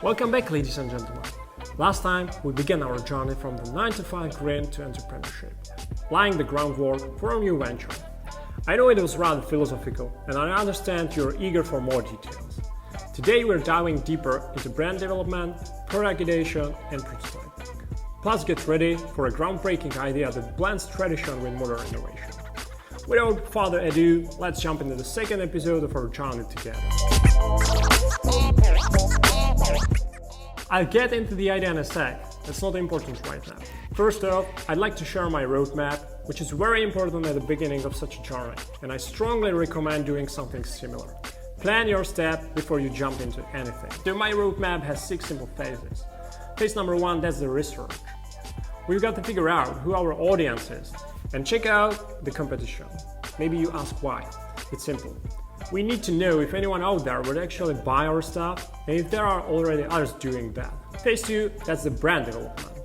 Welcome back, ladies and gentlemen. Last time we began our journey from the 9-to-5 grind to entrepreneurship, laying the groundwork for a new venture. I know it was rather philosophical, and I understand you're eager for more details. Today we're diving deeper into brand development, product ideation, and prototyping. Plus get ready for a groundbreaking idea that blends tradition with modern innovation. Without further ado, let's jump into the second episode of our journey together. I'll get into the idea in a sec, that's not important right now. First off, I'd like to share my roadmap, which is very important at the beginning of such a journey, and I strongly recommend doing something similar. Plan your step before you jump into anything. So my roadmap has 6 simple phases. Phase number 1, that's the research. We've got to figure out who our audience is and check out the competition. Maybe you ask why. It's simple. We need to know if anyone out there would actually buy our stuff and if there are already others doing that. Phase 2, that's the brand development.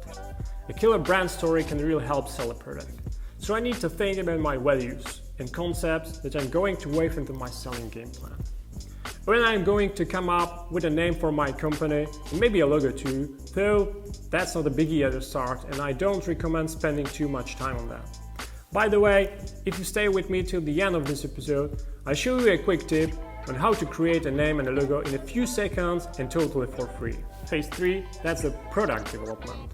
A killer brand story can really help sell a product. So I need to think about my values and concepts that I'm going to wave into my selling game plan. When I'm going to come up with a name for my company and maybe a logo too, though that's not a biggie at the start and I don't recommend spending too much time on that. By the way, if you stay with me till the end of this episode, I'll show you a quick tip on how to create a name and a logo in a few seconds and totally for free. Phase 3, that's the product development.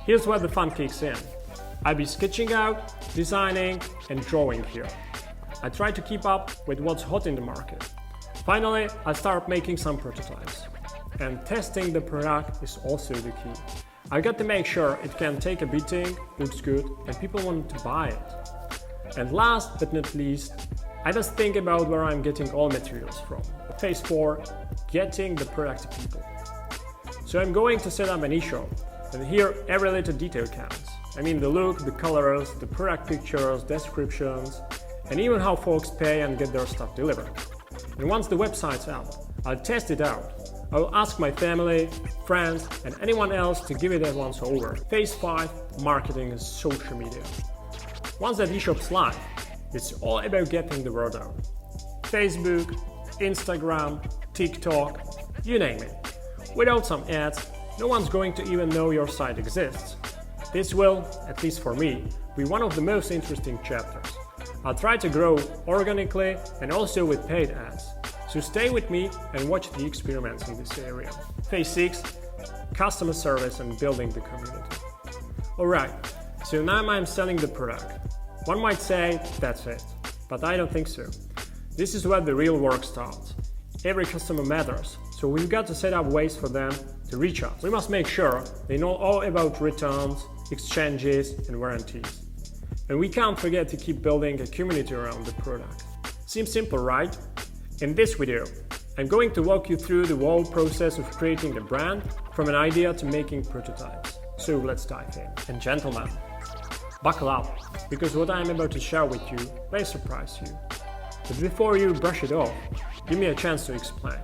Here's where the fun kicks in. I'll be sketching out, designing, and drawing here. I try to keep up with what's hot in the market. Finally, I'll start making some prototypes. And testing the product is also the key. I got to make sure it can take a beating, looks good, and people want to buy it. And last but not least, I just think about where I'm getting all materials from. Phase 4, getting the product to people. So I'm going to set up an e-shop, and here every little detail counts. I mean the look, the colors, the product pictures, descriptions, and even how folks pay and get their stuff delivered. And once the website's up, I'll test it out. I'll ask my family, friends, and anyone else to give it a once over. Phase 5, marketing and social media. Once that e-shop's live, it's all about getting the word out. Facebook, Instagram, TikTok, you name it. Without some ads, no one's going to even know your site exists. This will, at least for me, be one of the most interesting chapters. I'll try to grow organically and also with paid ads. So stay with me and watch the experiments in this area. Phase 6, customer service and building the community. Alright, so now I'm selling the product. One might say that's it, but I don't think so. This is where the real work starts. Every customer matters, so we've got to set up ways for them to reach us. We must make sure they know all about returns, exchanges, and warranties. And we can't forget to keep building a community around the product. Seems simple, right? In this video, I'm going to walk you through the whole process of creating a brand from an idea to making prototypes. So let's dive in. And gentlemen, buckle up, because what I'm about to share with you may surprise you. But before you brush it off, give me a chance to explain.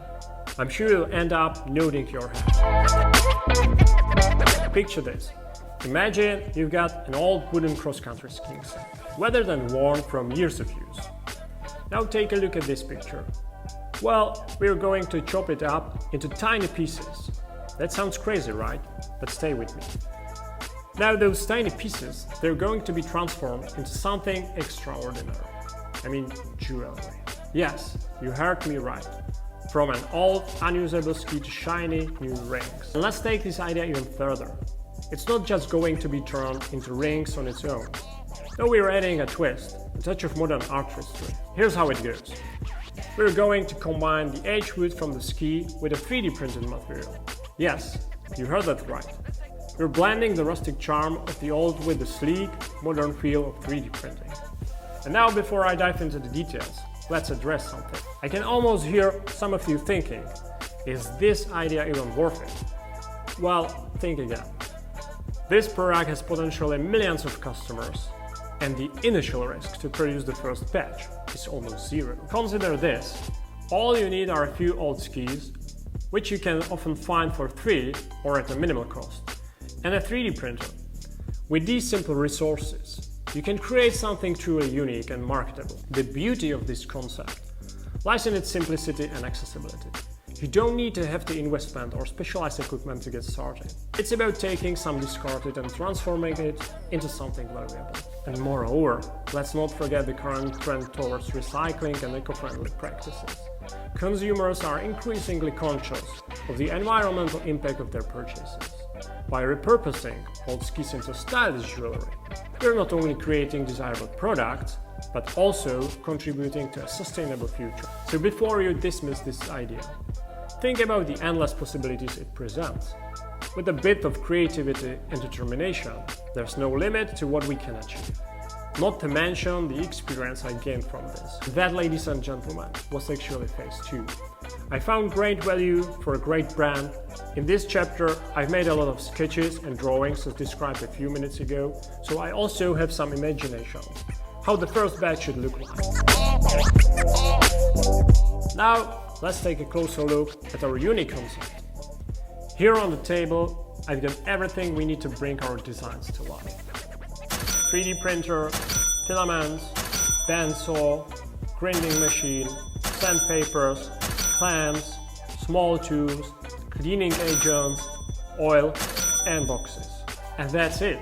I'm sure you'll end up nodding your head. Picture this. Imagine you've got an old wooden cross-country skiing set, weathered and worn from years of use. Now take a look at this picture. Well, we're going to chop it up into tiny pieces. That sounds crazy, right? But stay with me. Now those tiny pieces, they're going to be transformed into something extraordinary. I mean, jewelry. Yes, you heard me right. From an old, unusable ski to shiny new rings. And let's take this idea even further. It's not just going to be turned into rings on its own. No, we're adding a twist, a touch of modern artistry. Here's how it goes. We're going to combine the aged wood from the ski with a 3D printed material. Yes, you heard that right. We're blending the rustic charm of the old with the sleek, modern feel of 3D printing. And now before I dive into the details, let's address something. I can almost hear some of you thinking, is this idea even worth it? Well, think again. This product has potentially millions of customers, and the initial risk to produce the first batch is almost zero. Consider this. All you need are a few old skis, which you can often find for free or at a minimal cost, and a 3D printer. With these simple resources, you can create something truly unique and marketable. The beauty of this concept lies in its simplicity and accessibility. You don't need to have the investment or specialized equipment to get started. It's about taking some discarded and transforming it into something valuable. And moreover, let's not forget the current trend towards recycling and eco-friendly practices. Consumers are increasingly conscious of the environmental impact of their purchases. By repurposing old skis into stylish jewelry, we're not only creating desirable products, but also contributing to a sustainable future. So before you dismiss this idea, think about the endless possibilities it presents. With a bit of creativity and determination, there's no limit to what we can achieve. Not to mention the experience I gained from this. That, ladies and gentlemen, was actually phase 2. I found great value for a great brand. In this chapter, I've made a lot of sketches and drawings as described a few minutes ago, so I also have some imagination how the first batch should look like. Now, let's take a closer look at our unique concept. Here on the table, I've got everything we need to bring our designs to life. 3D printer, filaments, bandsaw, grinding machine, sandpapers, clamps, small tools, cleaning agents, oil, and boxes. And that's it.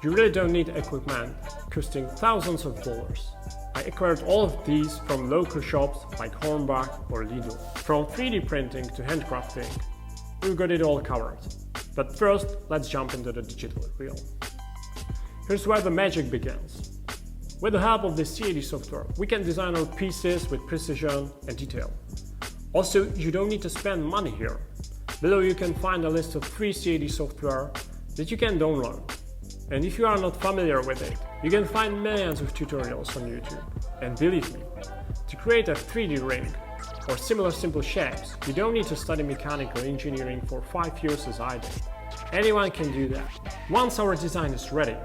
You really don't need equipment costing thousands of dollars. I acquired all of these from local shops like Hornbach or Lidl. From 3D printing to handcrafting, we've got it all covered. But first, let's jump into the digital realm. Here's where the magic begins. With the help of this CAD software, we can design our pieces with precision and detail. Also, you don't need to spend money here. Below you can find a list of free CAD software that you can download. And if you are not familiar with it, you can find millions of tutorials on YouTube. And believe me, to create a 3D ring or similar simple shapes, you don't need to study mechanical engineering for 5 years as I did. Anyone can do that. Once our design is ready,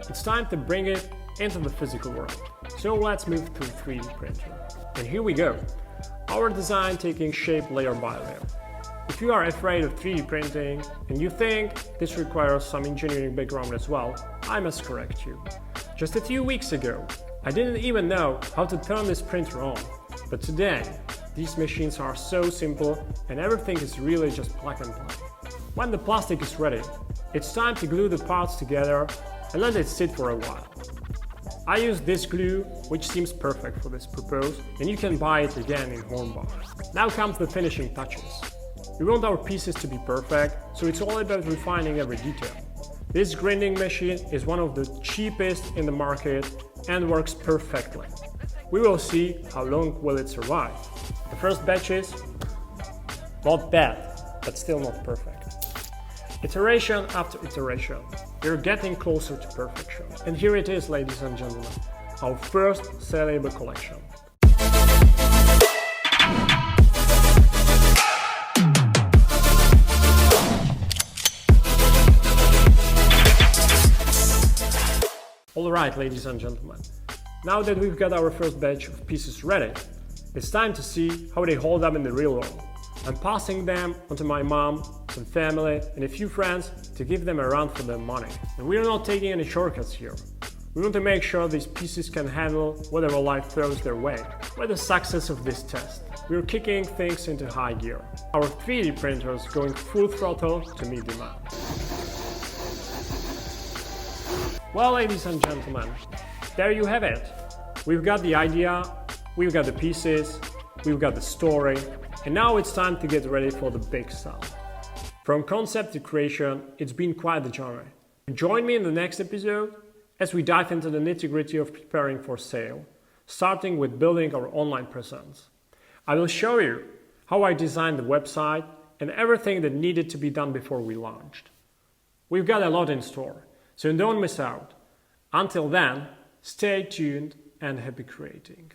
it's time to bring it into the physical world. So let's move to 3D printer. And here we go. Our design taking shape layer by layer. If you are afraid of 3D printing and you think this requires some engineering background as well, I must correct you. Just a few weeks ago, I didn't even know how to turn this printer on. But today, these machines are so simple and everything is really just plug and play. When the plastic is ready, it's time to glue the parts together and let it sit for a while. I use this glue, which seems perfect for this purpose, and you can buy it again in Hornbach. Now comes the finishing touches. We want our pieces to be perfect, so it's all about refining every detail. This grinding machine is one of the cheapest in the market and works perfectly. We will see how long will it survive. The first batch is not bad, but still not perfect. Iteration after iteration, we're getting closer to perfection. And here it is, ladies and gentlemen, our first sellable collection. Alright, ladies and gentlemen, now that we've got our first batch of pieces ready, it's time to see how they hold up in the real world. I'm passing them on to my mom, some family and a few friends to give them a run for their money. And we're not taking any shortcuts here. We want to make sure these pieces can handle whatever life throws their way. With the success of this test, we're kicking things into high gear. Our 3D printer is going full throttle to meet demand. Well, ladies and gentlemen, there you have it. We've got the idea, we've got the pieces, we've got the story, and now it's time to get ready for the big sell. From concept to creation, it's been quite the journey. Join me in the next episode as we dive into the nitty-gritty of preparing for sale, starting with building our online presence. I will show you how I designed the website and everything that needed to be done before we launched. We've got a lot in store, so don't miss out. Until then, stay tuned and happy creating.